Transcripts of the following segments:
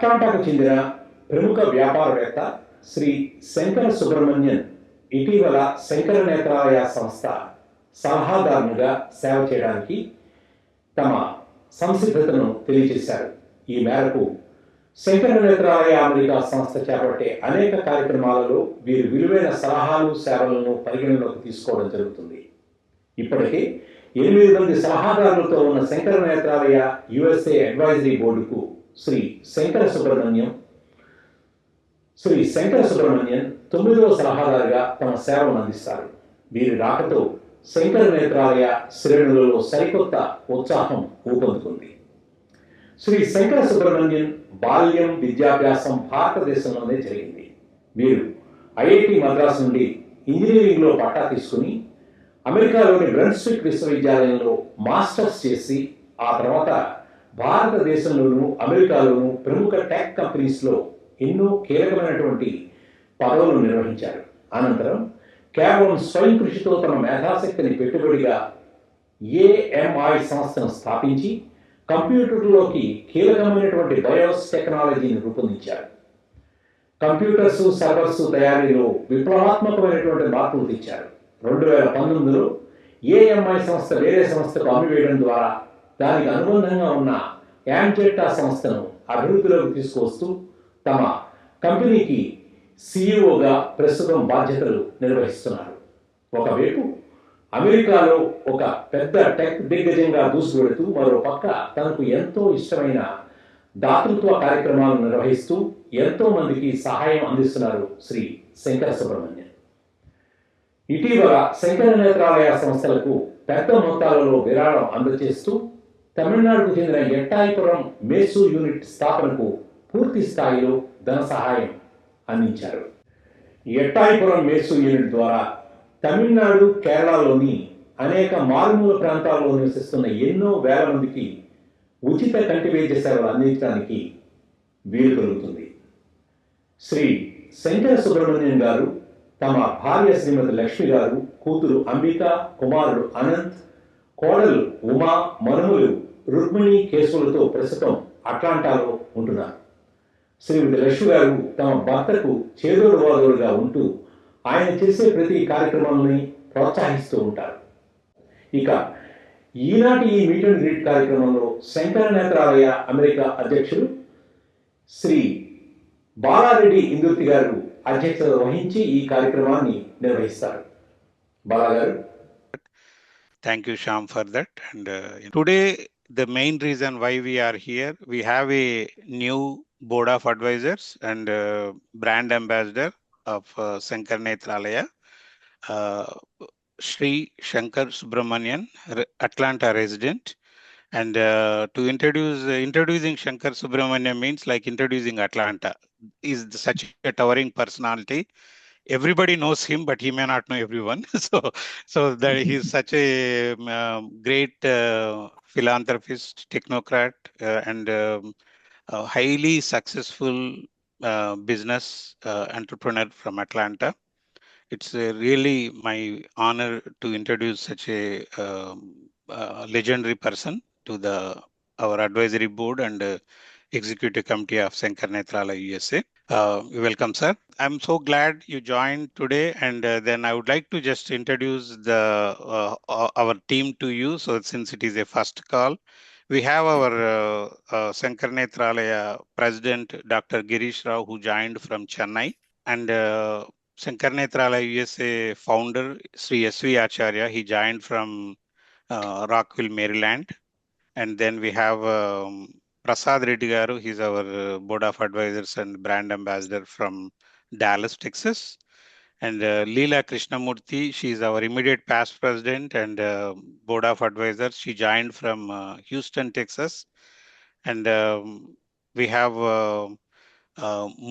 అట్లాంటాకు చెందిన ప్రముఖ వ్యాపారవేత్త శ్రీ శంకర సుబ్రహ్మణ్యన్ ఇటీవల శంకర నేత్రాలయ సంస్థ సలహాదారునిగా సేవ చేయడానికి తమ సంసిద్ధతను తెలియజేశారు. ఈ మేరకు శంకర నేత్రాలయ అమెరికా సంస్థ చేపట్టే అనేక కార్యక్రమాలలో వీరి విలువైన సలహాలు సేవలను పరిగణలోకి తీసుకోవడం జరుగుతుంది. ఇప్పటికే 8 మంది సలహాదారులతో ఉన్న శంకర నేత్రాలయ USA అడ్వైజరీ బోర్డుకు శ్రీ శంకర సుబ్రహ్మణ్యన్ 9వ సలహాదారుగా తమ సేవను అందిస్తారు. వీరి రాకతో శంకర నేత్రాలయ శ్రేణులలో సరికొత్త ఉత్సాహం ఊపందుకుంది. శ్రీ శంకర సుబ్రహ్మణ్యన్ బాల్యం విద్యాభ్యాసం భారతదేశంలోనే జరిగింది. వీరు IIT మద్రాసు నుండి ఇంజనీరింగ్లో పట్టా తీసుకుని అమెరికాలోని బ్రన్స్విక్ విశ్వవిద్యాలయంలో మాస్టర్స్ చేసి ఆ తర్వాత భారతదేశంలోనూ అమెరికాలోనూ ప్రముఖ టెక్ కంపెనీస్లో ఎన్నో కీలకమైనటువంటి పదవులు నిర్వహించారు. అనంతరం కేవలం స్వయం కృషితో తమ మేధాశక్తిని పెట్టుబడిగా AMI సంస్థను స్థాపించి కంప్యూటర్లోకి కీలకమైనటువంటి బయోస్ టెక్నాలజీని రూపొందించారు. కంప్యూటర్స్ సర్వర్స్ తయారీలో విప్లవాత్మకమైనటువంటి మార్పులు తెచ్చారు. 2019లో AMI సంస్థ వేరే సంస్థకు అమ్మివేయడం ద్వారా దానికి అనుబంధంగా ఉన్న యాంజెట్టా సంస్థను అభివృద్ధిలోకి తీసుకువస్తూ తమ కంపెనీకి CEOగా ప్రస్తుతం బాధ్యతలు నిర్వహిస్తున్నారు. ఒకవైపు అమెరికాలో ఒక పెద్ద టెక్ దిగ్గజంగా దూసుకువెడుతూ మరో పక్క తనకు ఎంతో ఇష్టమైన దాతృత్వ కార్యక్రమాలను నిర్వహిస్తూ ఎంతో మందికి సహాయం అందిస్తున్నారు శ్రీ శంకర సుబ్రహ్మణ్యన్. ఇటీవల శంకర నేత్రాలయ సంస్థలకు పెద్ద మొత్తాలలో విరాళం అందజేస్తూ తమిళనాడుకు చెందిన ఎట్టాయిపురం మేసు యూనిట్ స్థాపనకు పూర్తి స్థాయిలో ధన సహాయం అందించారు. ఎట్టాయిపురం మేసు యూనిట్ ద్వారా తమిళనాడు, కేరళలోని అనేక మారుమూల ప్రాంతాల్లో నివసిస్తున్న ఎన్నో వేల మందికి ఉచిత కంటి వైద్య సేవలు అందించడానికి వీలు కలుగుతుంది. శ్రీ శంకర సుబ్రహ్మణ్యన్ గారు తమ భార్య శ్రీమతి లక్ష్మి గారు, కూతురు అంబిక, కుమారుడు అనంత్, కోడలు ఉమా, మనుమలు రుక్మిణి కేసులతో ప్రస్తుతం అట్లాంటాలో ఉంటున్నారు. శ్రీమతి లక్ష్మి గారు తమ భర్తకు చేదోడు వాదోడుగా ఉంటూ ఆయన చేసే ప్రతి కార్యక్రమాన్ని ప్రోత్సహిస్తూ ఉంటారు. ఇక ఈనాటి ఈ మీట్ అండ్ గ్రీట్ కార్యక్రమంలో శంకర నేత్రాలయ అమెరికా అధ్యక్షులు శ్రీ బాలారెడ్డి ఇందుర్తి గారు అధ్యక్షత వహించి ఈ కార్యక్రమాన్ని నిర్వహిస్తారు. బాలా గారు. Thank you, Shyam, for that. And today, the main reason why we are here, we have a new board of advisors and brand ambassador of Shankar Nethralaya, Sri Shankar Subramonian, Atlanta resident. And to introducing Shankar Subramonian means like introducing Atlanta. Is such a towering personality. Everybody knows him, but he may not know everyone. So that he's such a great philanthropist, technocrat, and a highly successful business entrepreneur from Atlanta. It's really my honor to introduce such a legendary person to our advisory board and executive committee of Shankar Nethralaya USA. Welcome, sir. I'm so glad you joined today, and then I would like to just introduce our team to you. So since it is a first call, we have our Shankar Nethralaya President, Dr. Girish Rao, who joined from Chennai, and Shankar Nethralaya USA founder, Sri S.V. Acharya. He joined from Rockville, Maryland. And then we have Prasad Reddy Garu. He's our board of advisors and brand ambassador from Dallas, Texas. And Leela Krishnamurthy, she's our immediate past president and board of advisors. She joined from Houston, Texas. And we have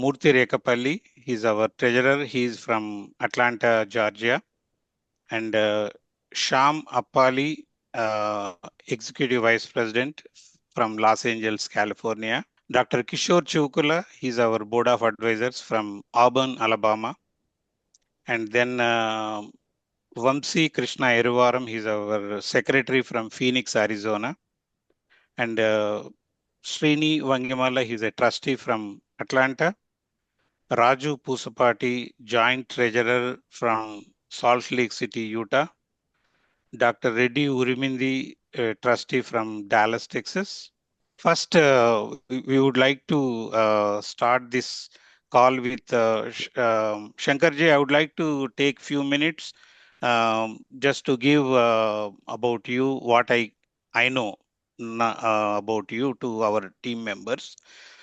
Murthy Rekapalli. He's our treasurer. He's from Atlanta, Georgia. And Sham Appali, executive vice president from Los Angeles, California. Dr. Kishore Chukula, he's our board of advisors from Auburn, Alabama. And then Vamsi Krishna Eruvaram, he's our secretary from Phoenix, Arizona. And Srini Vangamala, he's a trustee from Atlanta. Raju Pusapati, joint treasurer from Salt Lake City, Utah. Dr. Reddy Urimindi, trustee from Dallas, Texas. First, we would like to start this call with Shankarji. I would like to take few minutes just to give about you what I know about you to our team members.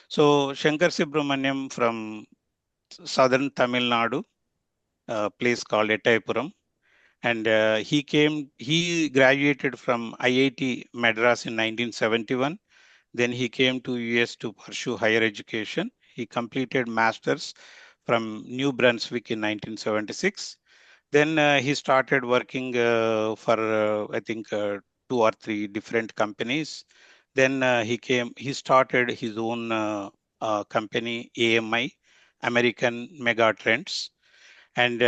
So Shankar Subramonian from southern Tamil Nadu, a place called Ettaipuram, and he graduated from IIT Madras in 1971. Then he came to US to pursue higher education. He completed masters from New Brunswick in 1976. Then he started working for I think 2 or 3 different companies. Then he started his own company, AMI, American Mega Trends. And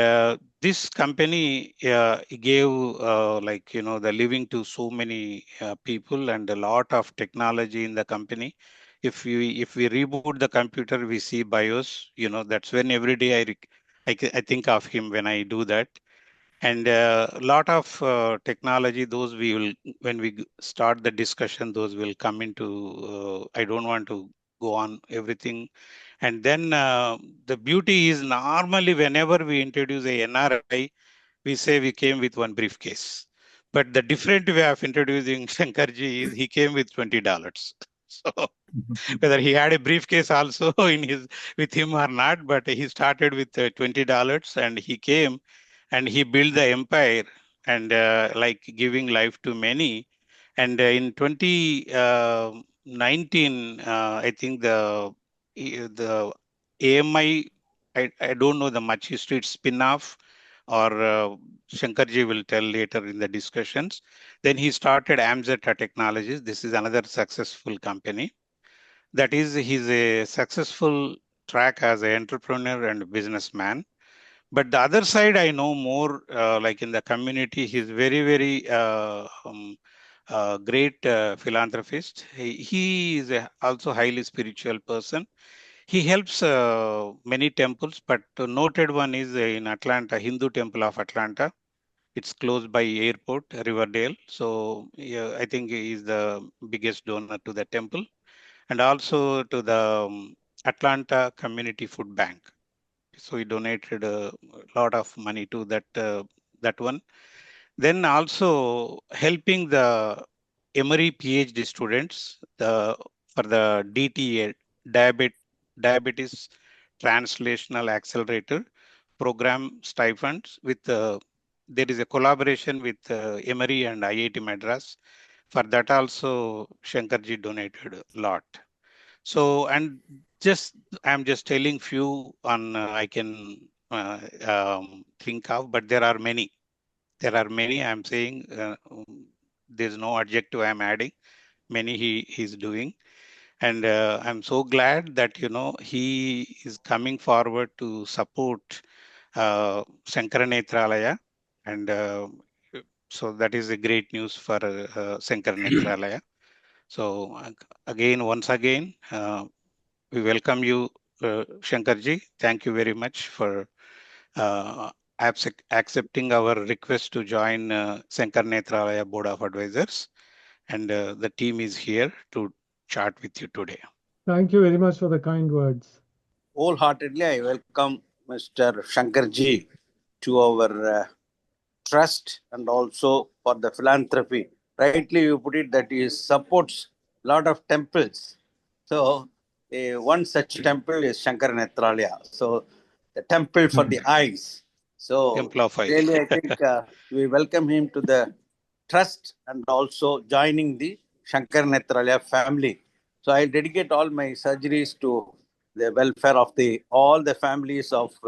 this company gave the living to so many people and a lot of technology in the company. If we reboot the computer, we see BIOS. That's when every day I think of him when I do that. And a lot of technology, those we will, when we start the discussion, those will come into, I don't want to go on everything. And then the beauty is normally whenever we introduce a NRI, we say we came with one briefcase. But the different way of introducing Shankarji is he came with $20. So whether he had a briefcase also with him or not, but he started with $20 and he came and he built the empire and like giving life to many. And in 2019, I think the AMI, I don't know the much history, it's spin-off or Shankarji will tell later in the discussions. Then he started Amzeta Technologies. This is another successful company. That is, he's a successful track as an entrepreneur and businessman. But the other side, I know more like in the community, he's very, very great philanthropist. He is also highly spiritual person. He helps many temples, but noted one is in Atlanta, Hindu Temple of Atlanta. It's close by airport, Riverdale. So yeah, I think he is the biggest donor to the temple and also to the Atlanta Community Food Bank. So he donated a lot of money to that one. Then also helping the Emory PhD students for the DTA, Diabetes Translational Accelerator program stipends with there is a collaboration with Emory and IIT Madras. For that also Shankarji donated a lot. So, and I'm just telling few on I can think of, but there are many. There are many. I'm saying there's no adjective I'm adding. Many he's doing, and I'm so glad that he is coming forward to support Sankara Nethralaya, and so that is a great news for Sankara Nethralaya. So again, once again. We welcome you, Shankarji. Thank you very much for accepting our request to join Shankar Nethralaya Board of Advisors. And the team is here to chat with you today. Thank you very much for the kind words. Wholeheartedly, I welcome Mr. Shankarji to our trust and also for the philanthropy. Rightly, you put it that he supports a lot of temples. So, one such temple is Shankar Nethralaya. So, the temple for the eyes. So, Temple of Eyes. really, I think we welcome him to the trust and also joining the Shankar Nethralaya family. So, I'll dedicate all my surgeries to the welfare of all the families of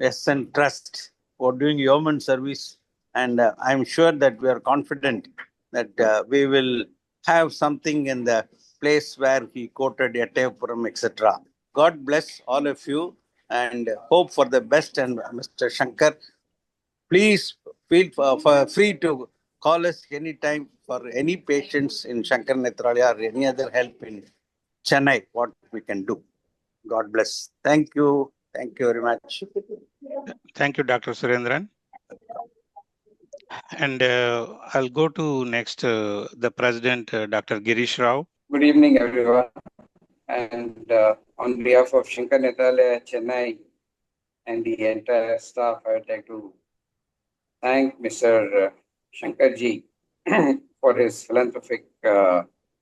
SN Trust for doing yeoman service. And I'm sure that we are confident that we will have something in the place where he quoted Ettaipuram, etc. God bless all of you and hope for the best. And Mr. Shankar, please feel free to call us anytime for any patients in Shankar Nethralaya or any other help in Chennai, what we can do. God bless. Thank you. Thank you very much. Thank you, Dr. Surendran. And I'll go to next the President, Dr. Girish Rao. Good evening, everyone. And on behalf of Shankar Nethralaya, Chennai, and the entire staff, I would like to thank Mr. Shankarji for his philanthropic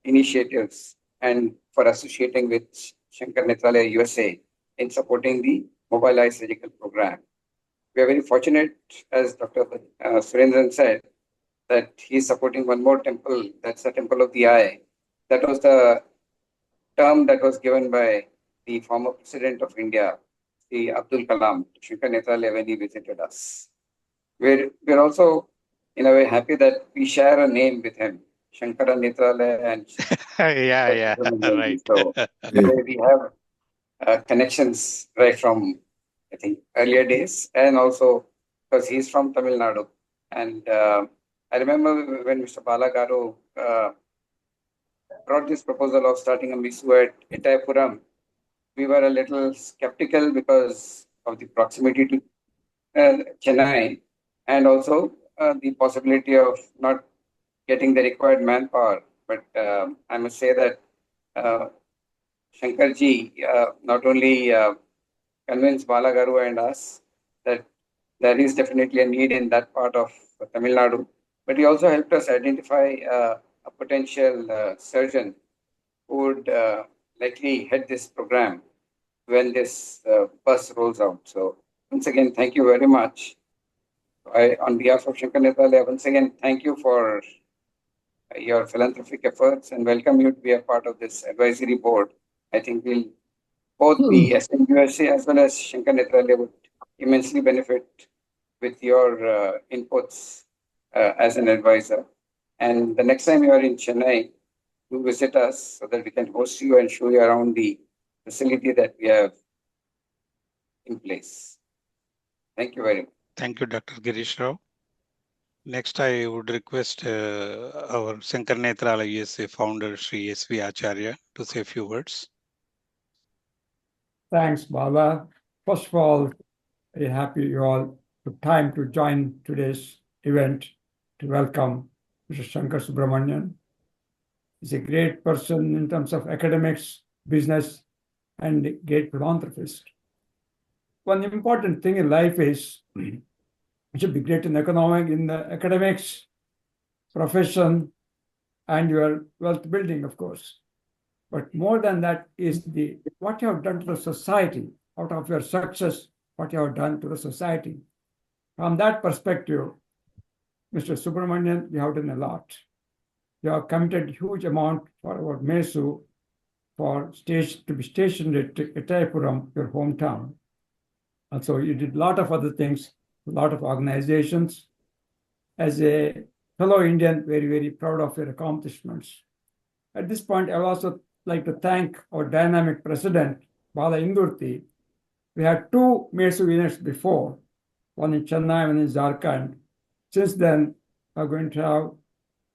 initiatives and for associating with Shankar Nethralaya USA in supporting the Mobile Eye Surgical Program. We are very fortunate, as Dr. Surendran said, that he's supporting one more temple, that's the Temple of the Eye. That was the term that was given by the former President of India, the Abdul Kalam, Shankar Nethralaya, when he visited us. We're also, in a way, happy that we share a name with him, Shankara Nethralaya and Yeah, right. So in a way, we have connections right from, I think, earlier days, and also because he's from Tamil Nadu. And I remember when Mr. Balagaru brought this proposal of starting a MISU at Itayapuram, we were a little skeptical because of the proximity to Chennai, and also the possibility of not getting the required manpower. But I must say that Shankarji not only convinced Balagaru and us that there is definitely a need in that part of Tamil Nadu, but he also helped us identify a potential surgeon who would likely head this program when this bus rolls out. So once again, thank you very much. On behalf of Shankar Nethralaya, once again, thank you for your philanthropic efforts and welcome you to be a part of this advisory board. I think we'll both the SMUSA as well as Shankar Nethralaya would immensely benefit with your inputs as an advisor. And the next time you are in Chennai, do visit us so that we can host you and show you around the facility that we have in place. Thank you very much. Thank you, Dr. Girish Rao. Next, I would request our Shankar Nethralaya USA founder, Sri S.V. Acharya, to say a few words. Thanks, Bala. First of all, very happy you all took time to join today's event to welcome Mr. Shankar Subramonian. He's a great person in terms of academics, business, and a great philanthropist. One important thing in life is you should be great in the academics, profession, and your wealth building, of course. But more than that is what you have done to the society, out of your success, what you have done to the society. From that perspective, Mr. Subramonian, you have done a lot. You have committed huge amount for our MESU to be stationed at Itayapuram, your hometown. Also, you did a lot of other things, a lot of organizations. As a fellow Indian, very, very proud of your accomplishments. At this point, I would also like to thank our dynamic president, Bala Indurti. We had 2 MESU units before, one in Chennai, one in Jharkhand. Since then, we're going to have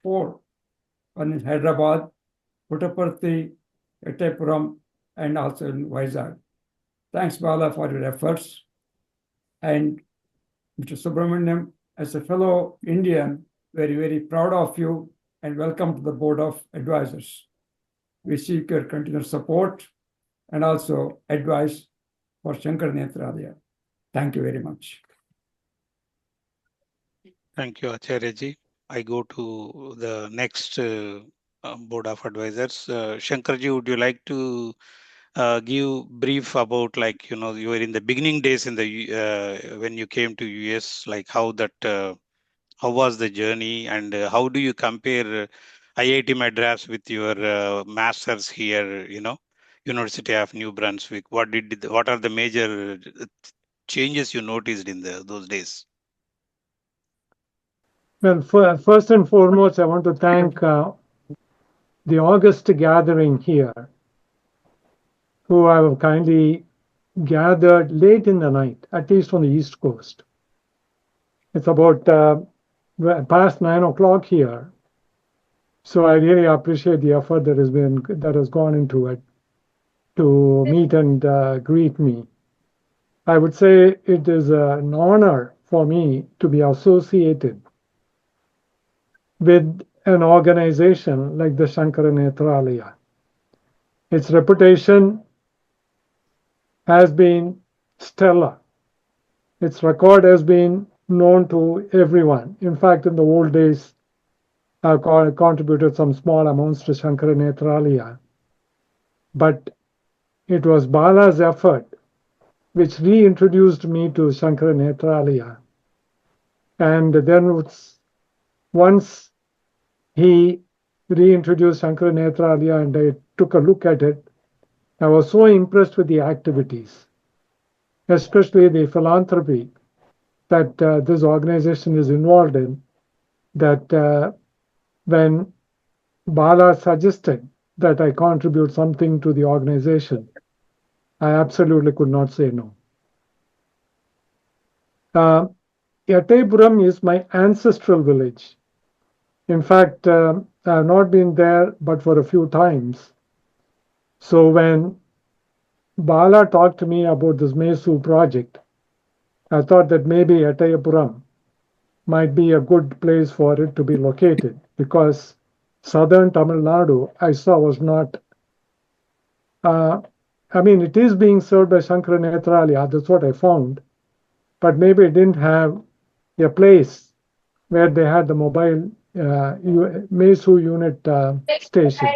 4. One in Hyderabad, Puttaparthi, Itayapuram, and also in Vizag. Thanks, Bala, for your efforts. And Mr. Subramonian, as a fellow Indian, very, very proud of you and welcome to the Board of Advisors. We seek your continued support and also advice for Shankar Nethralaya. Thank you very much. Thank you, Acharya-ji. I go to the next Board of Advisors. Shankar-ji, would you like to give brief about, like, you were in the beginning days in the when you came to US, like how was the journey, and how do you compare IIT Madras with your masters here, University of New Brunswick? What are the major changes you noticed in those days? Well, first and foremost, I want to thank the August gathering here, who have kindly gathered late in the night, at least on the East Coast. It's about past 9 o'clock here. So I really appreciate the effort that has gone into it. to meet and greet me. I would say it is an honor for me to be associated with an organization like the Shankar Nethralaya. Its reputation has been stellar. Its record has been known to everyone. In fact, in the old days, I contributed some small amounts to Shankar Nethralaya. But it was Bala's effort which reintroduced me to Shankar Nethralaya. And then once he reintroduced Shankar Nethralaya and I took a look at it, I was so impressed with the activities, especially the philanthropy that this organization is involved in, that when Bala suggested that I contribute something to the organization, I absolutely could not say no. Yataipuram is my ancestral village. In fact, I have not been there but for a few times. So when Bala talked to me about this Mesu project, I thought that maybe Yataipuram might be a good place for it to be located, because southern Tamil Nadu, I saw, was not, it is being served by Shankar Nethralaya, that's what I found, but maybe it didn't have a place where they had the mobile Mesu unit station.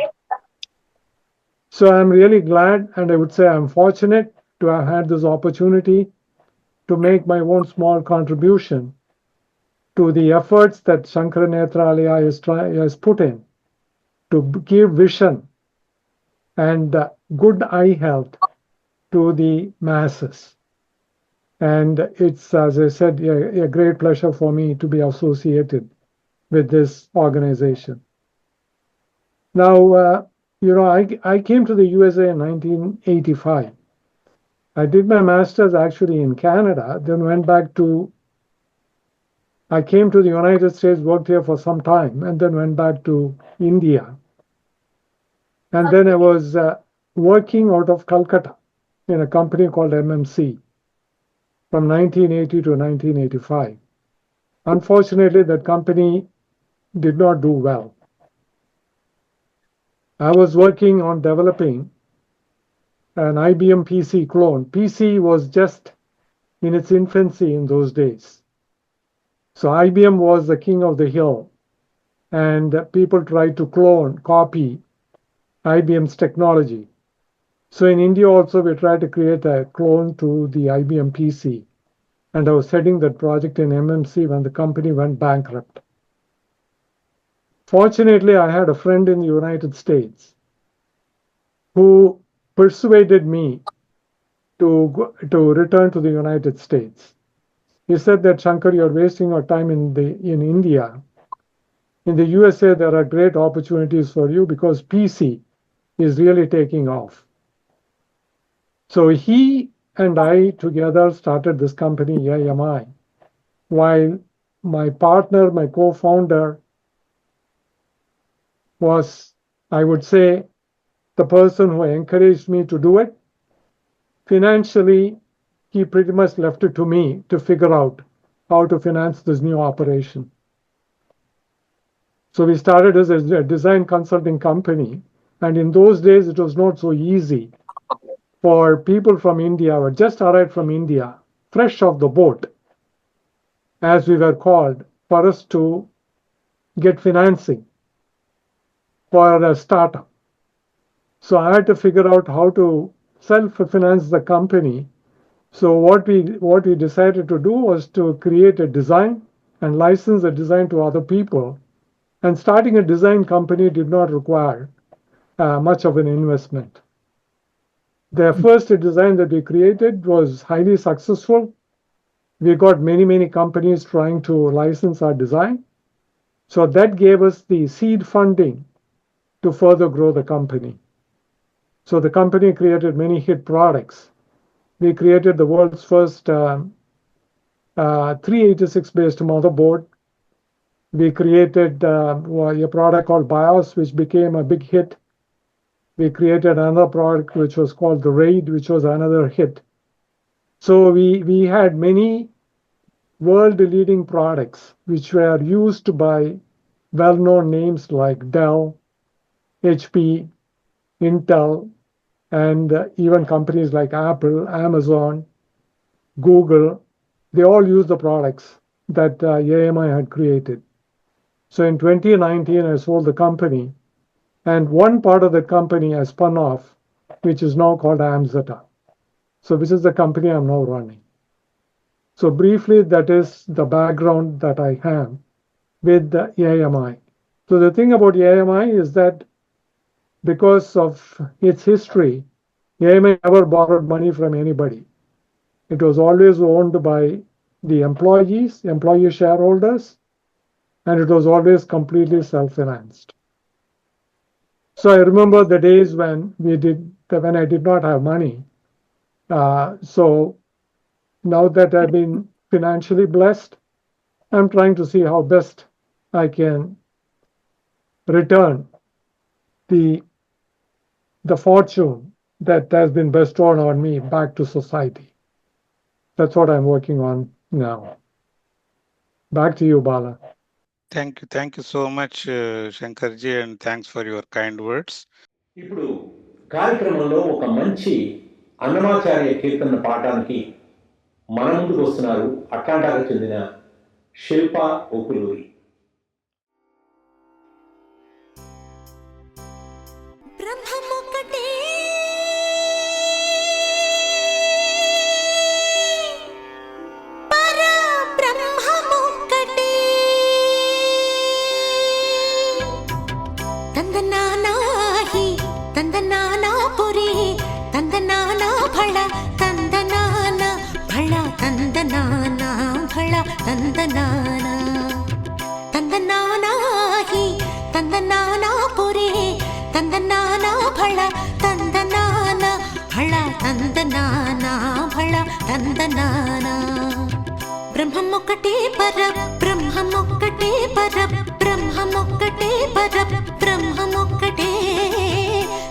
So I'm really glad, and I would say I'm fortunate to have had this opportunity to make my own small contribution to the efforts that Shankar Nethralaya has put in to give vision and good eye health to the masses. And it's, as I said, a great pleasure for me to be associated with this organization. Now, I came to the USA in 1985. I did my master's actually in Canada, then I came to the United States, worked here for some time, and then went back to India. And then I was working out of Calcutta in a company called MMC from 1980 to 1985. Unfortunately, that company did not do well. I was working on developing an IBM PC clone. PC was just in its infancy in those days. So IBM was the king of the hill, and people tried to copy IBM's technology. So in India also, we tried to create a clone to the IBM PC. And I was heading that project in MMC when the company went bankrupt. Fortunately, I had a friend in the United States who persuaded me to return to the United States. He said that, Shankar, you're wasting your time in India. In the USA, there are great opportunities for you because PC is really taking off. So he and I together started this company, AMI, while my partner, my co-founder, was, I would say, the person who encouraged me to do it. Financially, he pretty much left it to me to figure out how to finance this new operation. So we started as a design consulting company. And in those days, it was not so easy for people from India, who had just arrived from India, fresh off the boat, as we were called, for us to get financing for a startup. So I had to figure out how to self-finance the company. So what we decided to do was to create a design and license the design to other people. And starting a design company did not require much of an investment. The first design that we created was highly successful. We got many companies trying to license our design. So that gave us the seed funding to further grow the company. So the company created many hit products. We created the world's first 386-based motherboard. We created a product called BIOS, which became a big hit. we created another product which was called the Raid, which was another hit. So we had many world-leading products which were used by well-known names like Dell, HP, Intel, and even companies like Apple, Amazon, Google. They all use the products that AMI had created. So in 2019, I sold the company, and one part of the company I spun off, which is now called Amzeta. So this is the company I'm now running. So briefly, that is the background that I have with the AMI. So the thing about AMI is that because of its history, AMI never borrowed money from anybody. It was always owned by the employees, employee shareholders, and it was always completely self-financed. So I remember the days when I did not have money. So now that I've been financially blessed, I'm trying to see how best I can return the fortune that has been bestowed on me back to society. That's what I'm working on now. Back to you, Bala. Thank you so much, Shankarji, and thanks for your kind words. ఇప్పుడు కార్యక్రమంలో ఒక మంచి అన్నమాచార్య కీర్తన పాడడానికి మన ముందుకు వస్తున్నారు అట్లాంటాకు చెందిన శిల్ప ఓకులూరి. బ్రహ్మమొక్కటే పర బ్రహ్మమొక్కటే పర బ్రహ్మమొక్కటే పర బ్రహ్మమొక్కటే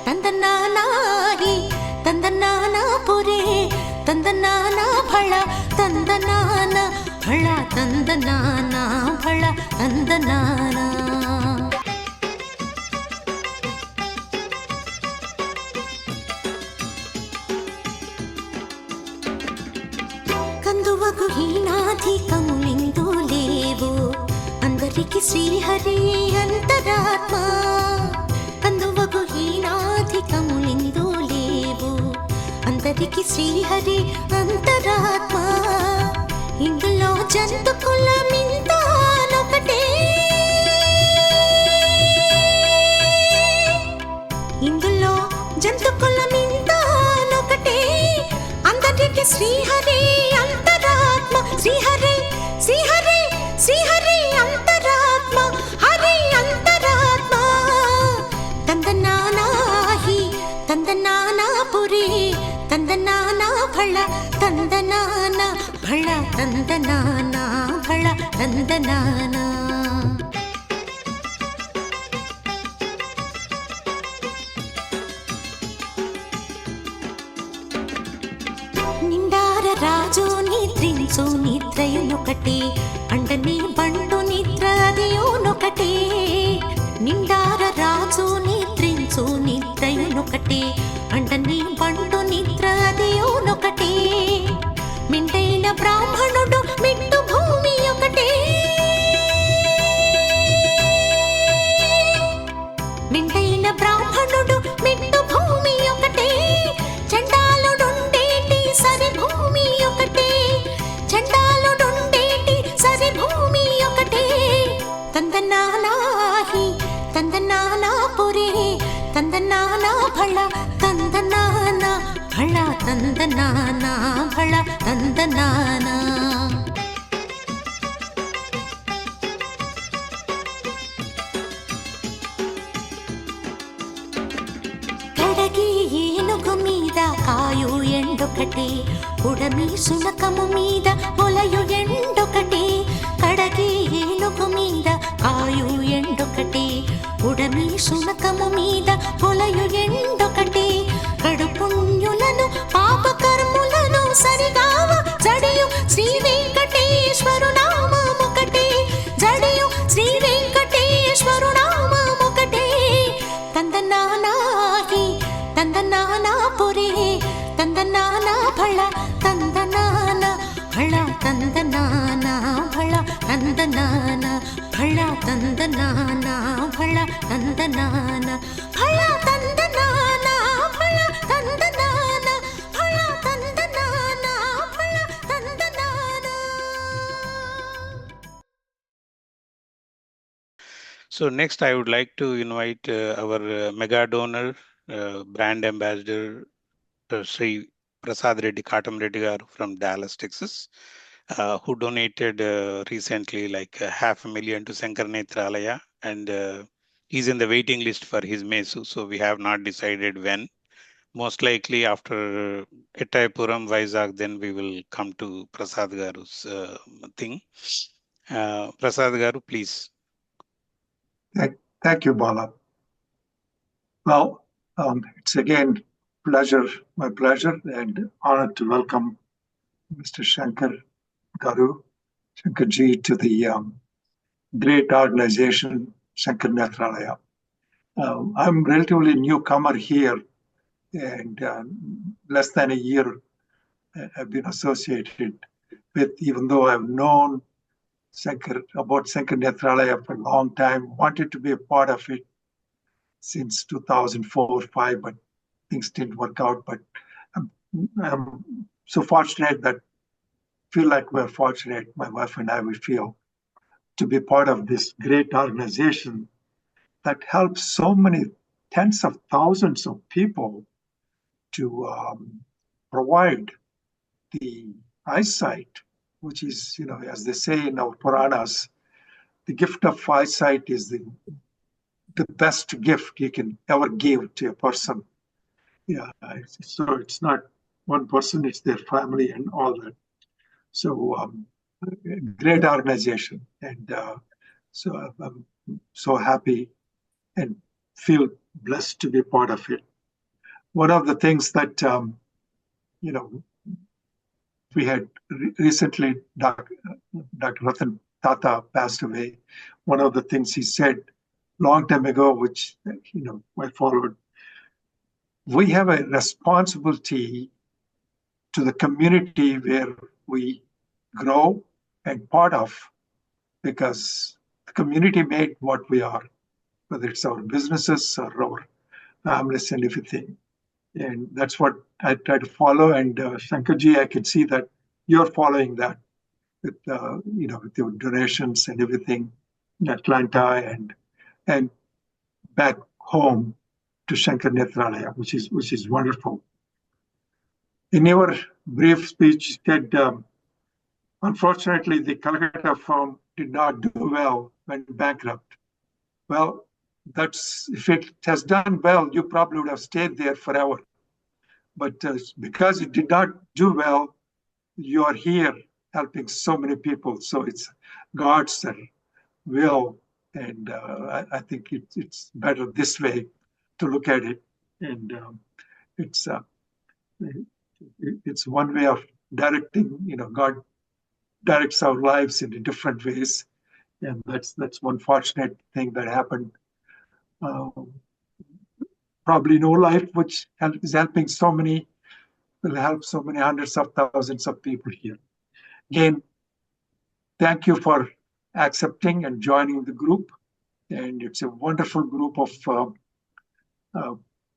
తందనానాహి తందనానా పురే తందనానా ఫళ తందనాన ఫళ తందనానా ఫళ తందనానా. కందువకు హీనాధికములిందు లేవు అందరికి శ్రీహరి అంతరాత్మ. కందువకు హీనాధికములిందు లేవు అందరికి శ్రీహరి అంతరాత్మ. ఇందులో జంతు కులమింతానొకటే ఇందులో జంతు కులమింతానొకటే అందరికి శ్రీహరి అంతరాత్మ. శ్రీహరి శ్రీహరి శ్రీహరి అంతరాత్మ హరి అంతరాత్మ. తందనానాహి తందనానా పురి తందనానా ఫళ తందనానా ఫళ తందనానా ఫళ తందనానా. నిండార రాజు నిద్రించు నిద్రయునొకటి అండని బండు నిద్ర అదియునొకటి. నిండార రాజు నిద్రించు నిద్రయునొకటి అండని బండు నిద్ర అదియునొకటి. మిండైన బ్రాహ్మణుడు మిట్టు భూమి ఒకటే మిండైన బ్రాహ్మణుడు మిట్టు భూమి ఒకటే. చండాలుడుండేటి సరి భూమి ఒకటే చండాలుడుండేటి సరి భూమి ఒకటే. తందనానాహి తందనానా పురే తందనానా ఫళ తందనానా ఫళ తందనానా ఫళ తందనానా. కడగి ఏనుగు మీద కాయు ఎండొకటి ఉడమి సునకము మీద పొలయు ఎండొకటి. కడగి ఏనుగు మీద కాయు ఎండొకటి ఉడమి సునకము మీద పొలయు ఎండొకటి. ತಂದನಾನ ಫಳ ತಂದನಾನ ಫಳ ತಂದನಾನ ಫಳ ತಂದನಾನ ಫಳ ತಂದನಾನ ಫಳ ತಂದನಾನ ಫಳ ತಂದನಾನ. So next, I would like to invite our mega donor, brand ambassador, Sri Prasad Reddy Katam Reddy garu from Dallas, Texas, who donated recently like $500,000 to Shankar Nethralaya, and he's in the waiting list for his mesu. So we have not decided when. Most likely after Ettaipuram, Vizag, then we will come to Prasad garu's thing. Prasad garu, please. Thank you, Bala. Well, it's again my pleasure and honor to welcome Mr. Shankar Ji to the great organization, Shankar Nethralaya. I'm relatively newcomer here, and less than a year I've been associated with, even though I've known about Shankar Nethralaya for a long time, wanted to be a part of it since 2004-5, but things didn't work out. But I'm so fortunate that feel like we're fortunate, my wife and I, we feel, to be part of this great organization that helps so many tens of thousands of people to provide the eyesight, which is, as they say in our Puranas, the gift of eyesight is the best gift you can ever give to a person. Yeah, so it's not one person, it's their family and all that. So great organization, and so I'm so happy and feel blessed to be part of it. One of the things that we had recently, Dr. Ratan Tata passed away. One of the things he said long time ago, which I followed, we have a responsibility to the community where we grow and part of, because the community made what we are, whether it's our businesses or our families and everything. And that's what I try to follow. And Shankarji, I can see that you're following that with with your donations and everything in Atlanta and back home to Shankar Nethralaya, which is wonderful. In your brief speech, you said, unfortunately, the Calcutta firm did not do well, went bankrupt. Well, if it has done well, you probably would have stayed there forever. But because it did not do well, you are here helping so many people. So it's God's will, and I think it's better this way to look at it. And it's one way of directing. God directs our lives in different ways, and that's one fortunate thing that happened. Probably no life which is helping so many, will help so many hundreds of thousands of people here. Again, thank you for accepting and joining the group. And it's a wonderful group of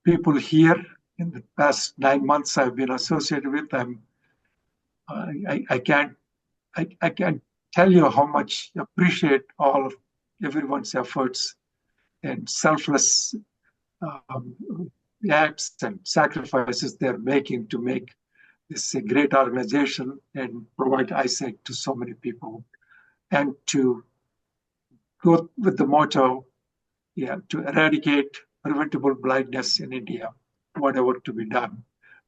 people here. In the past 9 months I've been associated with them. I can't tell you how much I appreciate all of everyone's efforts and selfless acts and sacrifices they're making to make this a great organization and provide eyesight to so many people, and to go with the motto, to eradicate preventable blindness in India, whatever to be done.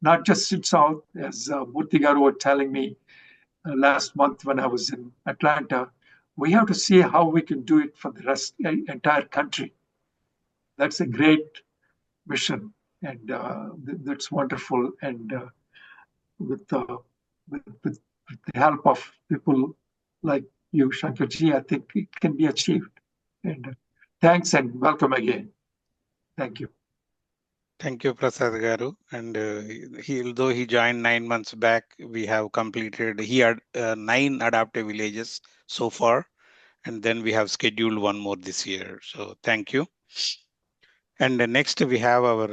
Not just in South, as Murthy garu was telling me last month when I was in Atlanta, we have to see how we can do it for the entire country. That's a great mission, and that's wonderful. And with the help of people like you, Shankarji, I think it can be achieved. And thanks and welcome again. Thank you. Thank you, Prasad garu. And although he joined 9 months back, we have completed. He had 9 adaptive villages so far, And then we have scheduled one more this year. So thank you. And next we have our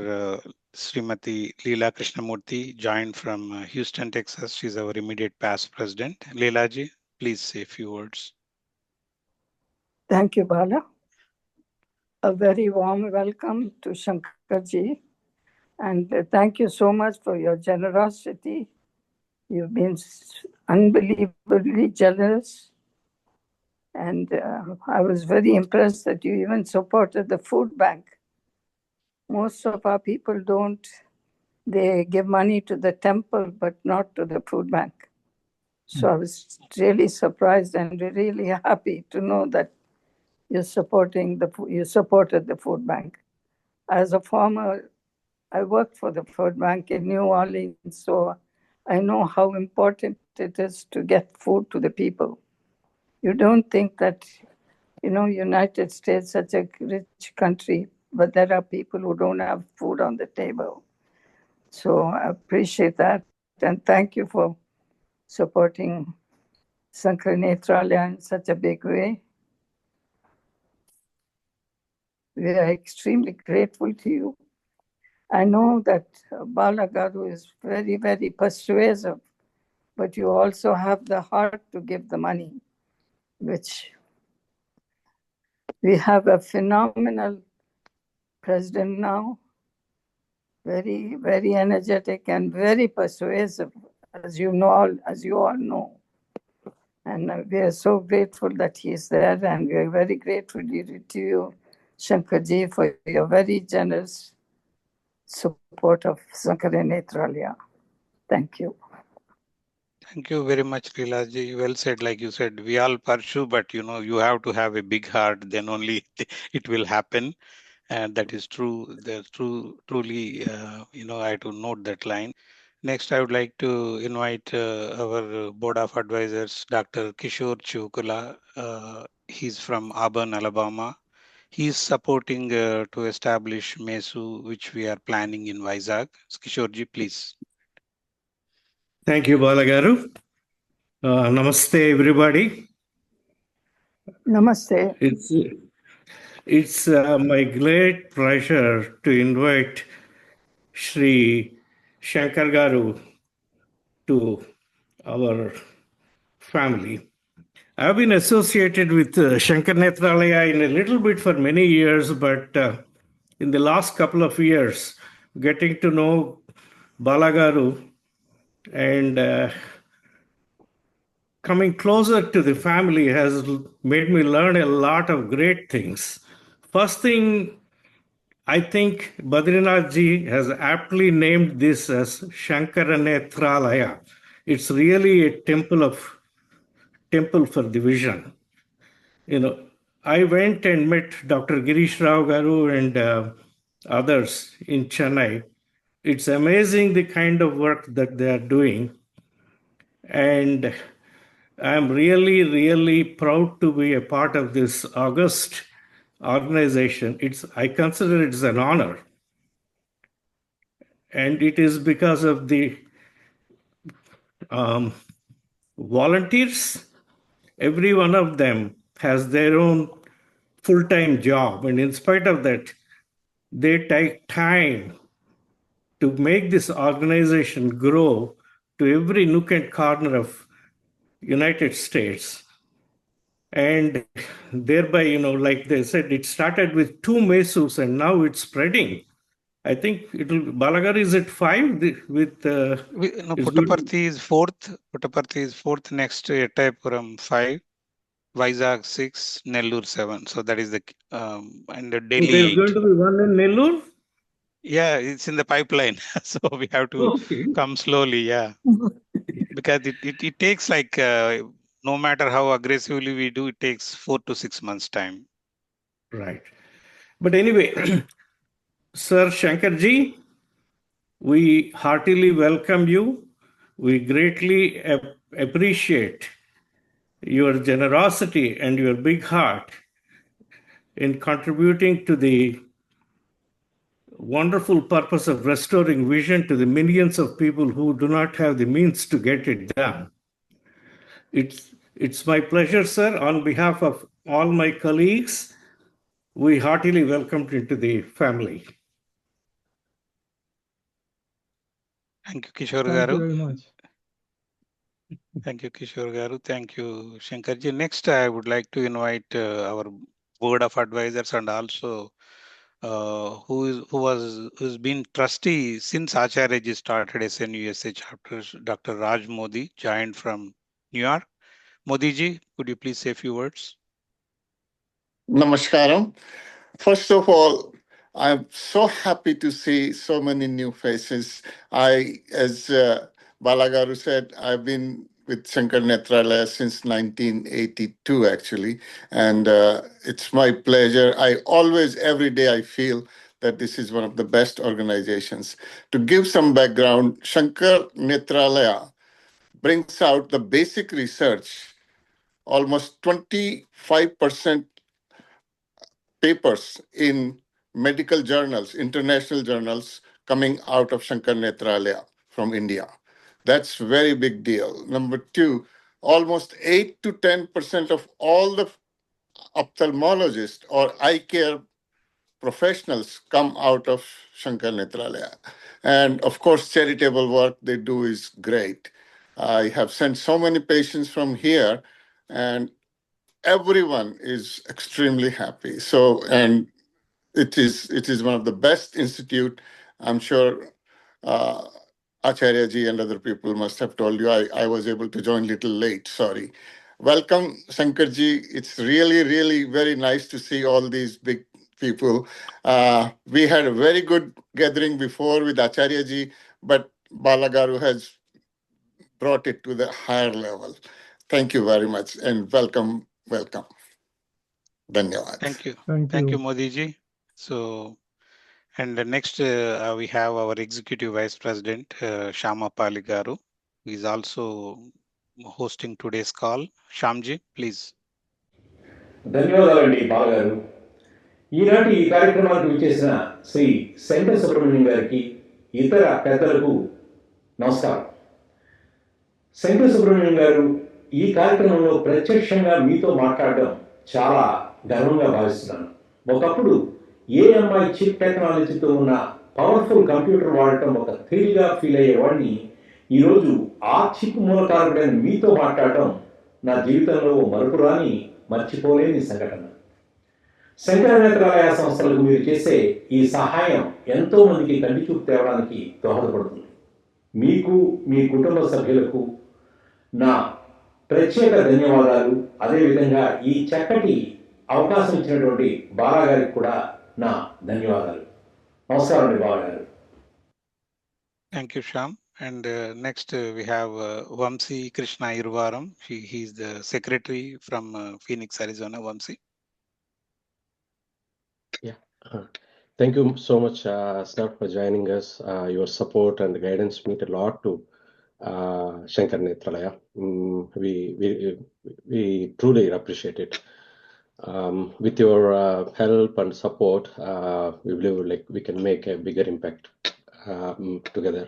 Srimati Leela Krishnamurthy, joined from Houston, Texas. She's our immediate past president. Leela ji, please say a few words. Thank you, Bala. A very warm welcome to Shankar ji. And thank you so much for your generosity. You've been unbelievably generous. And I was very impressed that you even supported the food bank. Most of our people don't. They give money to the temple, but not to the food bank. So I was really surprised and really happy to know that you supported the food bank. As a former, I worked for the food bank in New Orleans, so I know how important it is to get food to the people. You don't think that, United States, such a rich country, but there are people who don't have food on the table. So I appreciate that. And thank you for supporting Sankara Nethralaya in such a big way. We are extremely grateful to you. I know that Bala Garu is very, very persuasive, but you also have the heart to give the money, which we have a phenomenal president now, very, very energetic and very persuasive, as you all know. And we are so grateful that he is there, and we are very grateful to you, Shankarji, for your very generous support of Sankara Nethralaya. Thank you. Thank you very much, Leela ji. Well said. Like you said, we all pursue, but you have to have a big heart, then only it will happen. And that is true. Truly, I have to note that line. Next, I would like to invite our board of advisors, Dr. Kishore Chukula. He's from Auburn, Alabama. He's supporting to establish MESU, which we are planning in Vizag. Kishore ji, please. Thank you, Balagaru. Namaste, everybody. Namaste. It's my great pleasure to invite Shri Shankar Garu to our family. I've been associated with Shankar Nethralaya in a little bit for many years, but in the last couple of years, getting to know Balagaru and coming closer to the family has made me learn a lot of great things. First thing, I think Badrinath ji has aptly named this as Shankara Nethralaya. It's really a temple for the vision. I went and met Dr. Girish Rao Garu and others in Chennai. It's amazing the kind of work that they are doing. And I'm really, really proud to be a part of this august organization. I consider it as an honor. And it is because of the volunteers. Every one of them has their own full-time job. And in spite of that, they take time to make this organization grow to every nook and corner of United States. And thereby, like they said, it started with 2 mesus and now it's spreading. I think Balagar is at 5 with Puttaparthi is 4th. Puttaparthi is 4th, next to Ettayapuram 5, Vizag 6, Nellore 7. So that is the and the Delhi. There's going to be one in Nellore? Yeah, it's in the pipeline. So we have to come slowly, yeah. Because it takes like no matter how aggressively we do, it takes 4 to 6 months time. Right. But anyway, Sir Shankarji, we heartily welcome you. We greatly appreciate your generosity and your big heart in contributing to the wonderful purpose of restoring vision to the millions of people who do not have the means to get it done. It's my pleasure, sir, on behalf of all my colleagues, we heartily welcomed into the family. Thank you, Kishore Thank Garu. you very much. Thank you, Kishore Garu. Thank you, Shankarji. Next, I would like to invite our board of advisors and also who's been trustee since Acharyaji started SNUSA chapters. Dr. Raj Modi joined from New York. Modi ji, could you please say a few words? Namaskaram. First of all, I'm so happy to see so many new faces. As Balagaru said, I've been with Shankar Nethralaya since 1982, actually, and it's my pleasure. Every day, I feel that this is one of the best organizations. To give some background, Shankar Nethralaya brings out the basic research. Almost 25% papers in medical journals, international journals, coming out of Shankar Nethralaya from India. That's a very big deal. Number two, almost 8 to 10% of all the ophthalmologists or eye care professionals come out of Shankar Nethralaya. And of course, charitable work they do is great. I have sent so many patients from here, and everyone is extremely happy. And it is one of the best institute. I'm sure Acharya ji and other people must have told you. I was able to join little late. Sorry. Welcome, Shankar ji. It's really, really very nice to see all these big people. We had a very good gathering before with Acharya ji, but Balagaru has brought it to the higher level. Thank you very much and welcome. Dhanyawad. Thank you, Modi ji. So, and next we have our Executive Vice President, Shama Paligaru. He is also hosting today's call. Shamji, please. ధన్యవాదాలండి బాలగారు. ఈనాటి ఈ కార్యక్రమానికి విచ్చేసిన శ్రీ శంకర సుబ్రహ్మణ్యం గారికి ఇతర పెద్దలకు నమస్కారం. శంకర సుబ్రహ్మణ్యం గారు ఈ కార్యక్రమంలో ప్రత్యక్షంగా మీతో మాట్లాడడం చాలా గర్వంగా భావిస్తున్నాను. ఒకప్పుడు ఏఎంఐ చిప్ టెక్నాలజీతో ఉన్న పవర్ఫుల్ కంప్యూటర్ వాడటం ఒక థ్రిల్గా ఫీల్ అయ్యేవాడిని ఈరోజు ఆ చిప్ మూలకారకుడైన మీతో మాట్లాడటం నా జీవితంలో మరపురాని మర్చిపోలేని సంఘటన. శంకర నేత్రాలయ సంస్థలకు మీరు చేసే ఈ సహాయం ఎంతో మందికి కంటి చూపు తేవడానికి దోహదపడుతుంది. మీకు మీ కుటుంబ సభ్యులకు నా ప్రత్యేక ధన్యవాదాలు. అదేవిధంగా ఈ చక్కటి అవకాశం ఇచ్చినటువంటి బాలాగారికి కూడా నా ధన్యవాదాలు. నమస్కారం అండి బాలాగారు. Thank you Shyam. And next we have Vamsi Krishna Irvaram. He is the secretary from Phoenix, Arizona. Vamsi. Yeah. Thank you so much, sir, for joining us. Your support and guidance mean a lot to Shankar Nethralaya. We truly appreciate it. With your help and support, we believe like we can make a bigger impact together.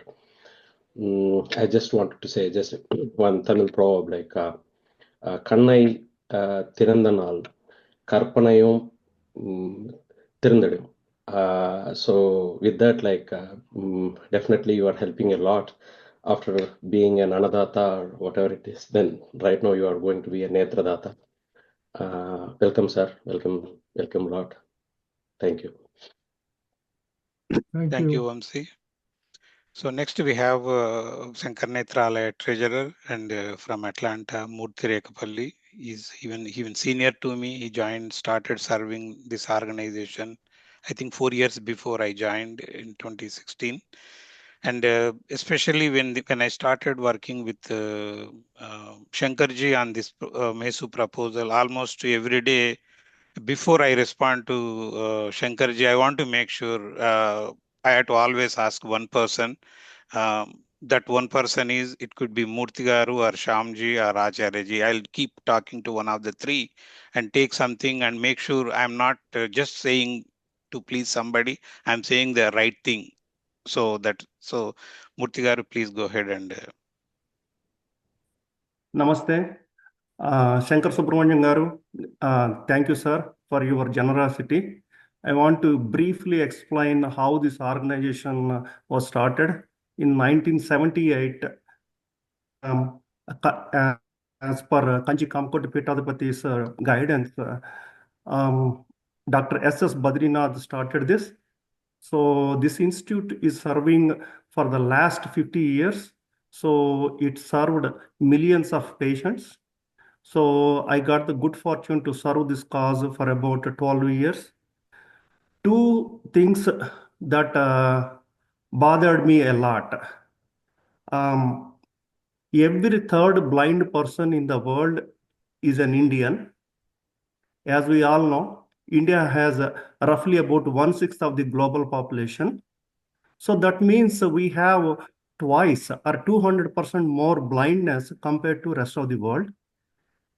I just wanted to say just one Tamil proverb like Kannai Thirandanal Karpanayum Tirundadum. So with that, like definitely you are helping a lot after being an Anadata or whatever it is. Then right now you are going to be a Netradata. Welcome, sir. Welcome a lot. Thank you. Thank you, Vamsi. So next we have Shankar Nethralaya treasurer and from Atlanta, Murthy Rekapalli. He's even senior to me. He started serving this organization, I think 4 years before I joined in 2016. And especially when I started working with Shankarji on this MESU proposal, almost every day before I respond to Shankarji, I want to make sure I had to always ask one person. That one person it could be Murthy Garu or Shamji or Acharyaji. I'll keep talking to one of the three and take something and make sure I'm not just saying to please somebody, I'm saying the right thing. So Murthy Garu, please go ahead and. Namaste. Shankar Subramonian Garu, thank you, sir, for your generosity. I want to briefly explain how this organization was started. In 1978, as per Kanchi Kamkoti Pitadipati's guidance, Dr. S.S. Badrinath started this. So this institute is serving for the last 50 years. So it served millions of patients. So I got the good fortune to serve this cause for about 12 years. Two things that bothered me a lot. Every third blind person in the world is an Indian. As we all know, India has roughly about 1/6 of the global population. So that means we have twice or 200% more blindness compared to rest of the world.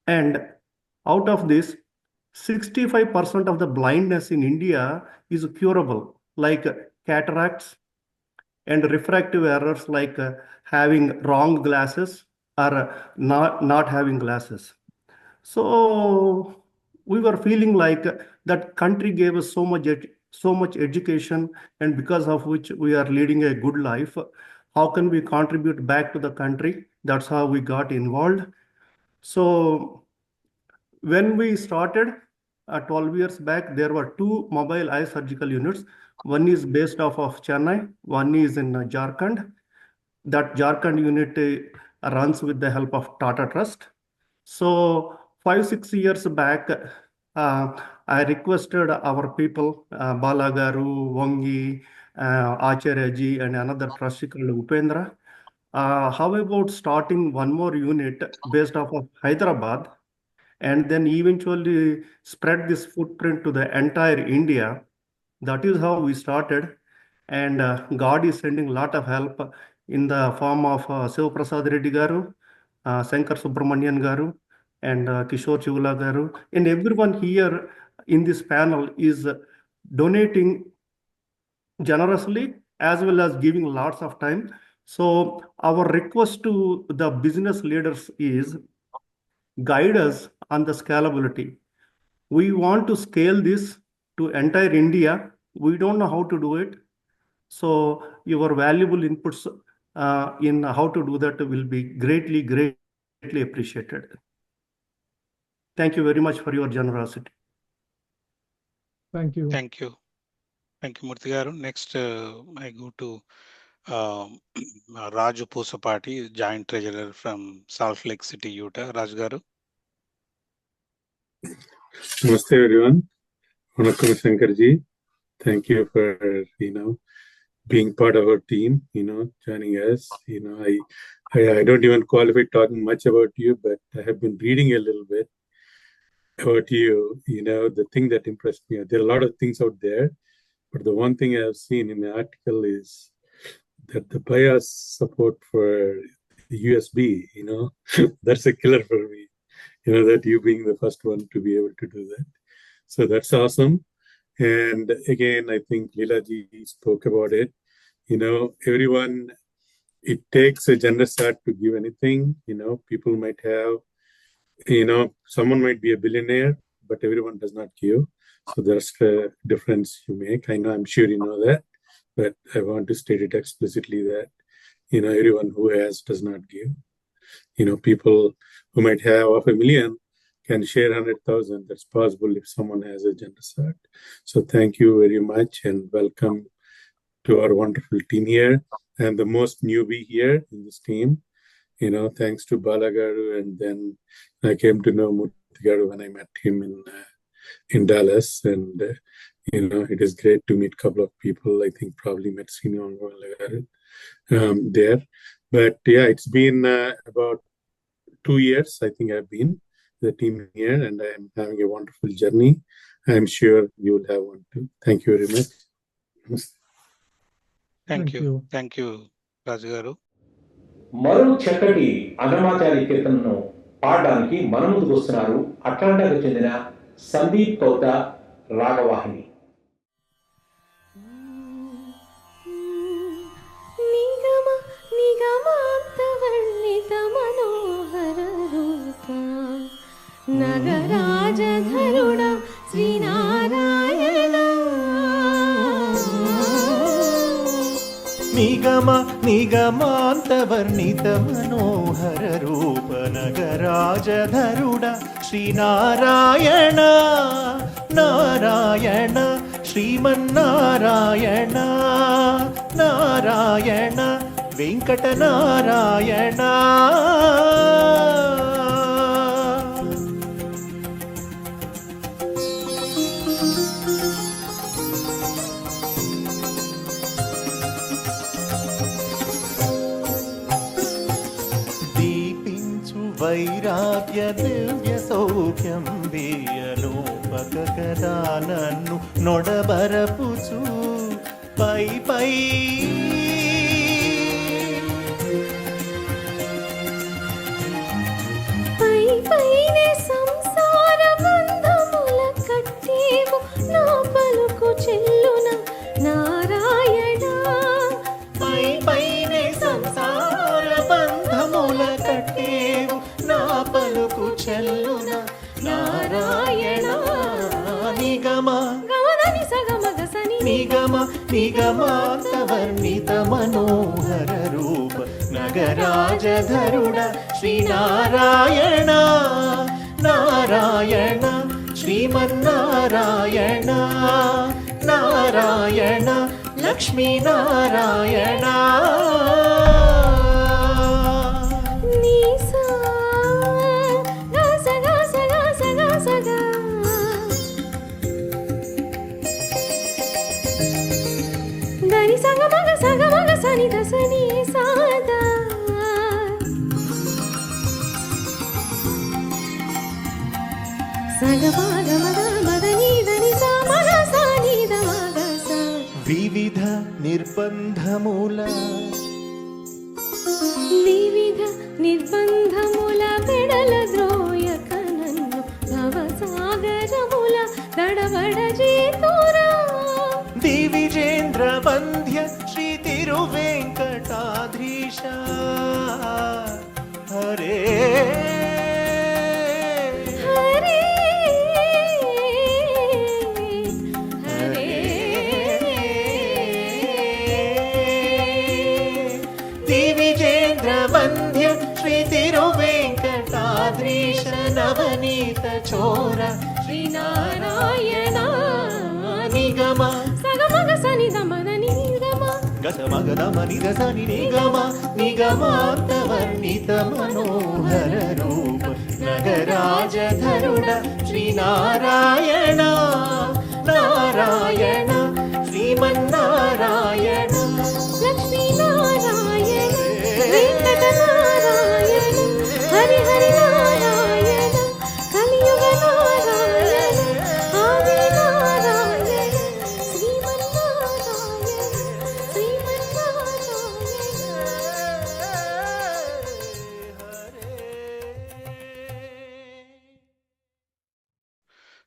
And out of this, 65% of the blindness in India is curable, like cataracts and refractive errors, like having wrong glasses or not having glasses. So we were feeling like that country gave us so much education, and because of which we are leading a good life. How can we contribute back to the country? That's how we got involved. So when we started 12 years back, there were two mobile eye surgical units. One is based off of Chennai, one is in Jharkhand. That Jharkhand unit runs with the help of Tata Trust. So 5-6 years back, I requested our people, Balagaru, Wangi, Acharyaji, and another trustee called Upendra. How about starting one more unit based off of Hyderabad, and then eventually spread this footprint to the entire India? That is how we started. And God is sending a lot of help in the form of Siva Prasad Reddy Garu, Sankar Subramonian Garu, and Kishore Chivula Garu. And everyone here in this panel is donating generously as well as giving lots of time. So our request to the business leaders is guide us on the scalability. We want to scale this to entire India. We don't know how to do it. So your valuable inputs in how to do that will be greatly appreciated. Thank you very much for your generosity. Thank you. Thank you. Thank you, Murthy Garu. Next, I go to Raju Pusapati, Joint Treasurer from Salt Lake City, Utah. Raj Garu. Namaste everyone. Vanakkam Shankarji. Thank you for being part of our team, joining us. I don't even qualify talking much about you, but I have been reading a little bit about you. The thing that impressed me, there are a lot of things out there, but the one thing I've seen in the article is that the BIOS support for the USB, that's a killer for me. That you being the first one to be able to do that. So that's awesome. And again, I think Leelaji spoke about it. Everyone, it takes a generous heart to give anything. People might have, someone might be a billionaire, but everyone does not give. So there's the difference you make. I'm sure you know that, but I want to state it explicitly that, everyone who has does not give. People who might have 500,000 can share 100,000. That's possible if someone has a generous heart. So thank you very much and welcome to our wonderful team here. And the most newbie here in this team, thanks to Balagaru, and then I came to know Murthy Garu when I met him in Dallas, and it is great to meet a couple of people. I think probably met Sinu there, but yeah, it's been about 2 years. I think I've been the team here, and I'm having a wonderful journey. I'm sure you will have one too. Thank you very much. Thank you. Thank you, Raj Garu. మరో చక్కటి అన్నమాచారి కీర్తనను పాడడానికి మన ముందుకు వస్తున్నారు అట్లాంటాకు చెందిన సందీప్ కౌత రాగవాహిని. నిగమాంత వర్ణిత మనోహర రూప నగరాజధరుడా శ్రీనారాయణ నిగమ నిగమాంతవర్ణిత మనోహర రూప నగరాజధరుడ శ్రీనారాయణ నారాయణ శ్రీమన్నారాయణ నారాయణ వెంకటనారాయణ వైరాగ్య దివ్య సౌఖ్యం వేయలోపక కదా నన్ను నొడబరపుచు పై పై పై పైనే సంసార బంధముల కట్టేవు నా పలుకు చెల్లున నారాయణ పై పైనే సంసార బంధముల కట్టేవు నా పలుకు చెల్లున నారాయణ నిగమ గమనని సగమగ సని నిగమ నిగమాంతవర్ణిత మనోహర రూప నగరాజధరుడ శ్రీనారాయణ నారాయణ శ్రీమన్నారాయణ నారాయణ లక్ష్మీనారాయణ సగమగ సని దసని సాదా సగమగ మద మదని దని సమగ సని దమగ స వివిధ నిర్బంధముల పెడల ద్రోయక నన్ను భవసాగరముల దడబడ చేతురా దివిజేంద్ర వంద్య శ్రీ తిరువెంకటాద్రీశ హరే హరే హరే దివిజేంద్ర వంద్య శ్రీ తిరువెంకటాద్రీశ నవనీత చోర శ్రీనారాయణ నిగమ సగమగ సని దమదని నిగమ గసమగదమని దసని నిగమ నిగమాంతవర్ణిత మనోహర రూప నగరాజధరుడ శ్రీనారాయణ నారాయణ శ్రీమన్నారాయణ లక్ష్మీనారాయణ వెంకటనారాయణ హరి హరి నారాయణ కలియుగ నారాయణ ఆది Narayana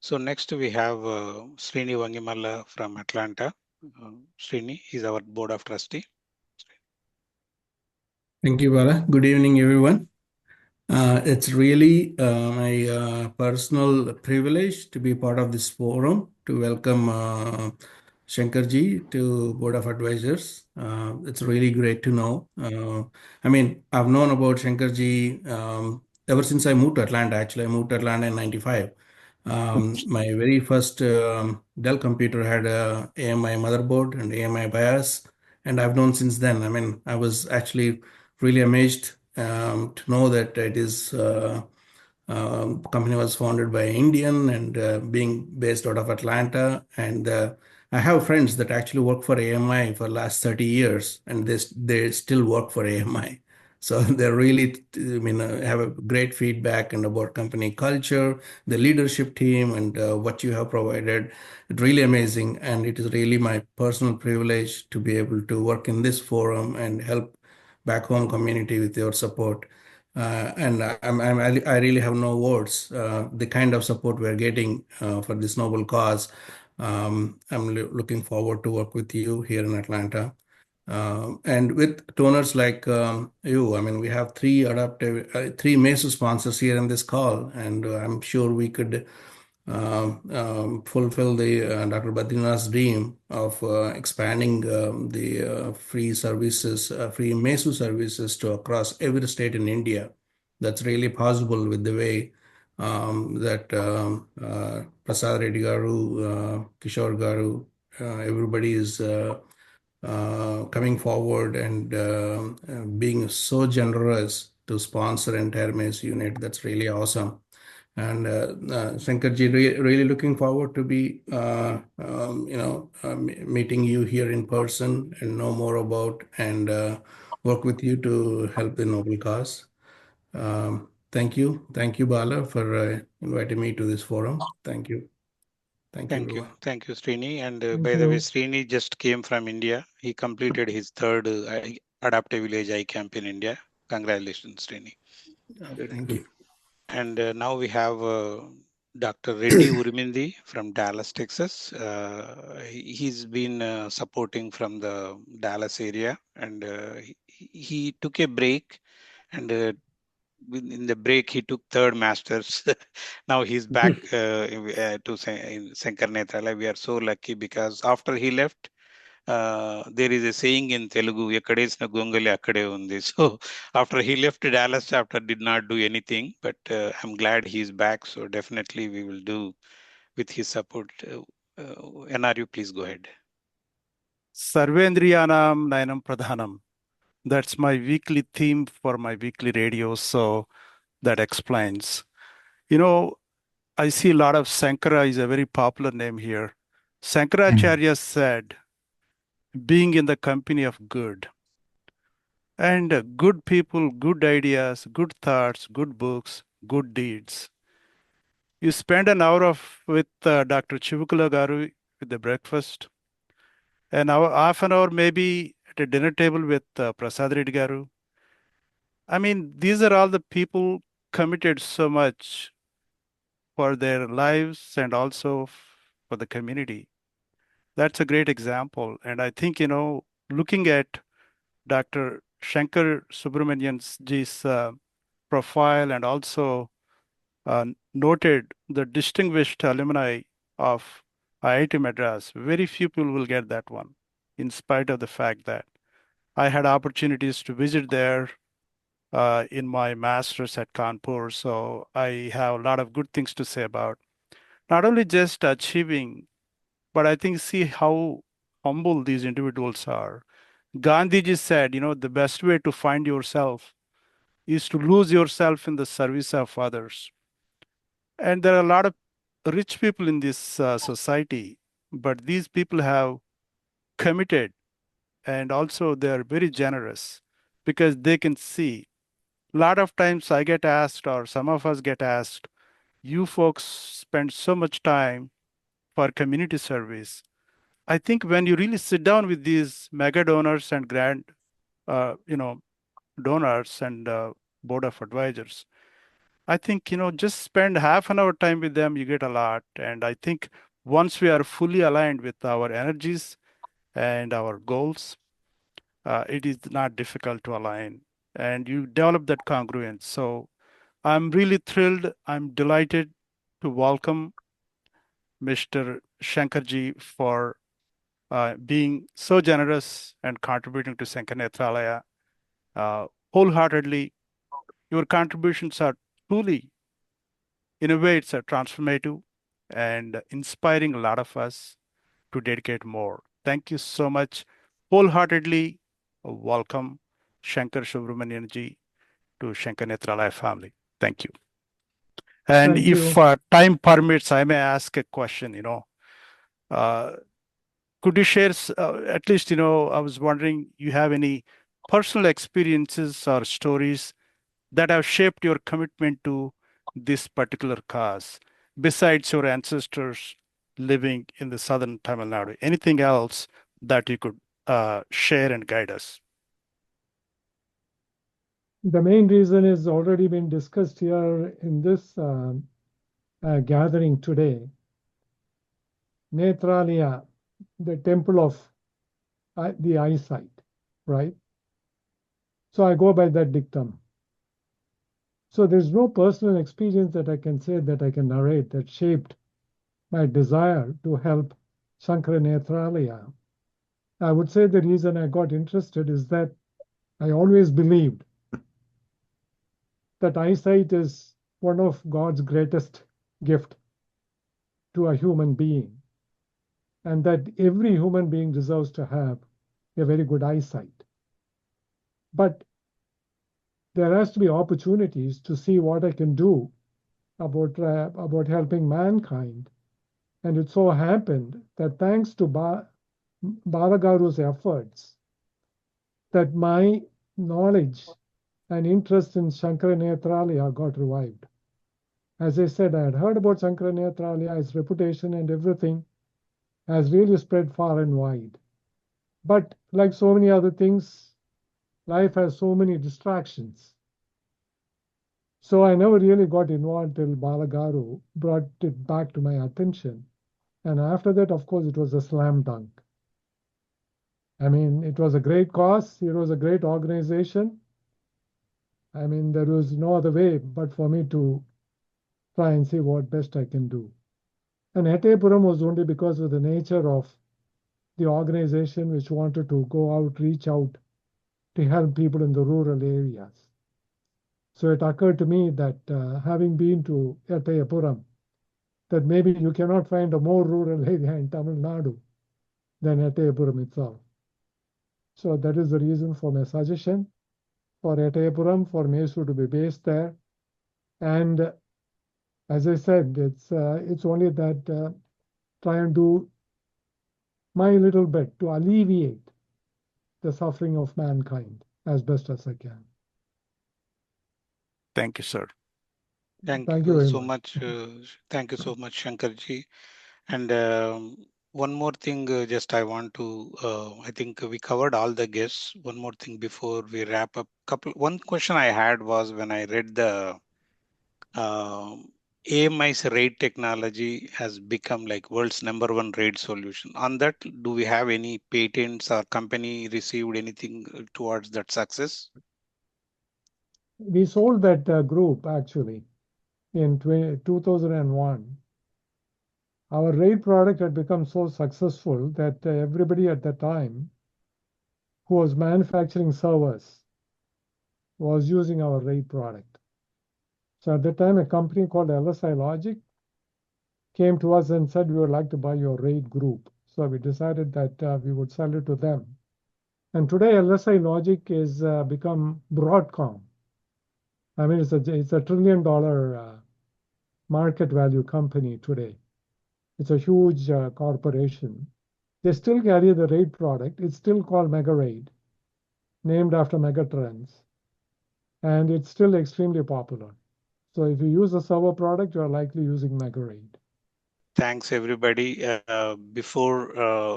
So next we have Srini Vangimalla from Atlanta. Srini is our board of trustee. Thank you, Bala. Good evening, everyone. It's really my personal privilege to be part of this forum to welcome Shankar ji to Board of Advisors. It's really great to know. I've known about Shankar ji ever since I moved to Atlanta. Actually, I moved to Atlanta in 95. My very first Dell computer had a AMI motherboard and AMI BIOS, and I've known since then. I was actually really amazed to know that it is company was founded by Indian and being based out of Atlanta. And I have friends that actually work for AMI for the last 30 years, and they still work for AMI. So they really, have a great feedback and about company culture, the leadership team, and what you have provided. It's really amazing, and it is really my personal privilege to be able to work in this forum and help back home community with your support. And I really have no words. The kind of support we're getting for this noble cause. I'm looking forward to work with you here in Atlanta. And with donors like you, I mean, we have three MESU sponsors here in this call, and I'm sure we could fulfill the Dr. Badrinath's dream of expanding the free services, free MESU services to across every state in India. That's really possible with the way that Prasad Reddy Garu, Kishore Garu, everybody is coming forward and being so generous to sponsor entire MESU unit. That's really awesome. And Shankarji, really looking forward to be, meeting you here in person and know more about and work with you to help the noble cause. Thank you, Bala, for inviting me to this forum. Thank you. Thank you, everyone. Thank you, Srini. And Thank by the way, you. Srini just came from India. He completed his third Adaptive Village Eye Camp in India. Congratulations, Srini. Thank you. And now we have Dr. Reddy Urimindi from Dallas, Texas. He's been supporting from the Dallas area, and he took a break, and in the break he took third masters. Now he's back to Sankar Nethralaya. We are so lucky because after he left, there is a saying in Telugu, "Ekkadesina gongale akkade undi." So after he left, Dallas chapter did not do anything, but I'm glad he's back. So definitely we will do with his support. NRU, please go ahead. Sarvendriyanam Nayanam Pradhanam. That's my weekly theme for my weekly radio. So that explains. I see a lot of Sankara is a very popular name here. Sankaracharya said, being in the company of good. And good people, good ideas, good thoughts, good books, good deeds. You spend an hour with Dr. Chivukula Garu with the breakfast, an hour, half an hour maybe at a dinner table with Prasad Reddy Garu. I mean, these are all the people committed so much for their lives and also for the community. That's a great example. And I think, looking at Dr. Shankar Subramonian's profile and also noted the distinguished alumni of IIT Madras, very few people will get that one, in spite of the fact that I had opportunities to visit there in my master's at Kanpur. So I have a lot of good things to say about not only just achieving, but I think see how humble these individuals are. Gandhiji said, the best way to find yourself is to lose yourself in the service of others. And there are a lot of rich people in this society, but these people have committed and also they're very generous because they can see. A lot of times I get asked, or some of us get asked, you folks spend so much time for community service. I think when you really sit down with these mega donors and grand, donors and board of advisors, I think, just spend half an hour time with them, you get a lot. And I think once we are fully aligned with our energies and our goals, it is not difficult to align and you develop that congruence. So I'm really thrilled. I'm delighted to welcome Mr. Shankarji for being so generous and contributing to Sankar Nethralaya wholeheartedly. Your contributions are truly, in a way, it's a transformative and inspiring a lot of us to dedicate more. Thank you so much. Wholeheartedly welcome Shankar Subramonian ji to Shankar Nethralaya family. Thank you. And Thank if time permits, I may ask a question, could you share at least, I was wondering, you have any personal experiences or stories that have shaped your commitment to this particular cause, besides your ancestors living in the southern Tamil Nadu? Anything else that you could share and guide us? The main reason is already been discussed here in this gathering today. Nethralaya, the temple of the eyesight. right? So I go by that dictum. So there's no personal experience that I can say that I can narrate that shaped my desire to help Shankara Nethralaya. I would say the reason I got interested is that I always believed that eyesight is one of God's greatest gift to a human being, and that every human being deserves to have a very good eyesight. But there has to be opportunities to see what I can do about helping mankind. And it so happened that thanks to Balagaru's efforts, that my knowledge and interest in Shankara Nethralaya got revived. As I said, I had heard about Shankara Nethralaya, its reputation and everything has really spread far and wide. But like so many other things, life has so many distractions. So I never really got involved till Balagaru brought it back to my attention. And after that, of course, it was a slam dunk. I mean, it was a great cause. It was a great organization. I mean, there was no other way but for me to try and see what best I can do. And Hettepuram was only because of the nature of the organization which wanted to go out, reach out to help people in the rural areas. So it occurred to me that having been to Hettepuram, that maybe you cannot find a more rural area in Tamil Nadu than Hettepuram itself. So that is the reason for my suggestion for Hettepuram, for Mesu to be based there. And as I said, it's only that try and do my little bit to alleviate the suffering of mankind as best as I can. Thank you, sir. Thank Thank you you very so much. Thank you so much, Shankarji. And one more thing, just I want to, I think we covered all the guests. One more thing before we wrap up. One question I had was when I read the AMI's RAID technology has become like world's #1 RAID solution. On that, do we have any patents or company received anything towards that success? We sold that group actually in 2001. Our RAID product had become so successful that everybody at the time who was manufacturing servers was using our RAID product. So at the time, a company called LSI Logic came to us and said, we would like to buy your RAID group. So we decided that we would sell it to them. And today, LSI Logic is become Broadcom. I mean, it's a $1 trillion market value company today. It's a huge corporation. They still carry the RAID product. It's still called Mega RAID, named after Megatrends. And it's still extremely popular. So if you use a server product, you're likely using Mega RAID. Thanks, everybody. Before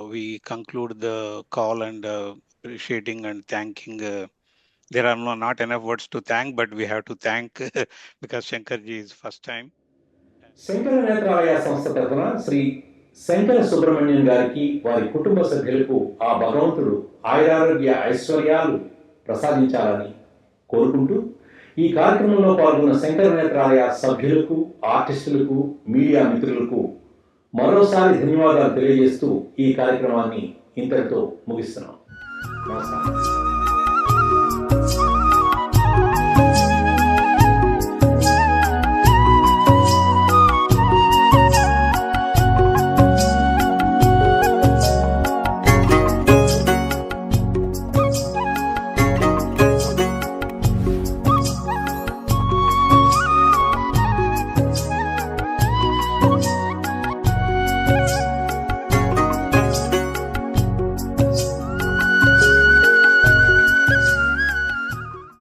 we conclude the call and appreciating and thanking, there are not enough words to thank, but we have to thank because Shankarji is first time. Shankara Netralaya సంస్థ తరఫున శ్రీ శంకర సుబ్రహ్మణ్యం గారికి వారి కుటుంబ సభ్యులకు ఆ భగవంతుడు ఆయురారోగ్య ఐశ్వర్యాలు ప్రసాదించాలని కోరుకుంటూ ఈ కార్యక్రమంలో పాల్గొన్న శంకర నేత్రాలయ సభ్యులకు, ఆర్టిస్టులకు, మీడియా మిత్రులకు మరోసారి ధన్యవాదాలు తెలియజేస్తూ ఈ కార్యక్రమాన్ని ఇంతటితో ముగిస్తున్నాం. నమస్కారం.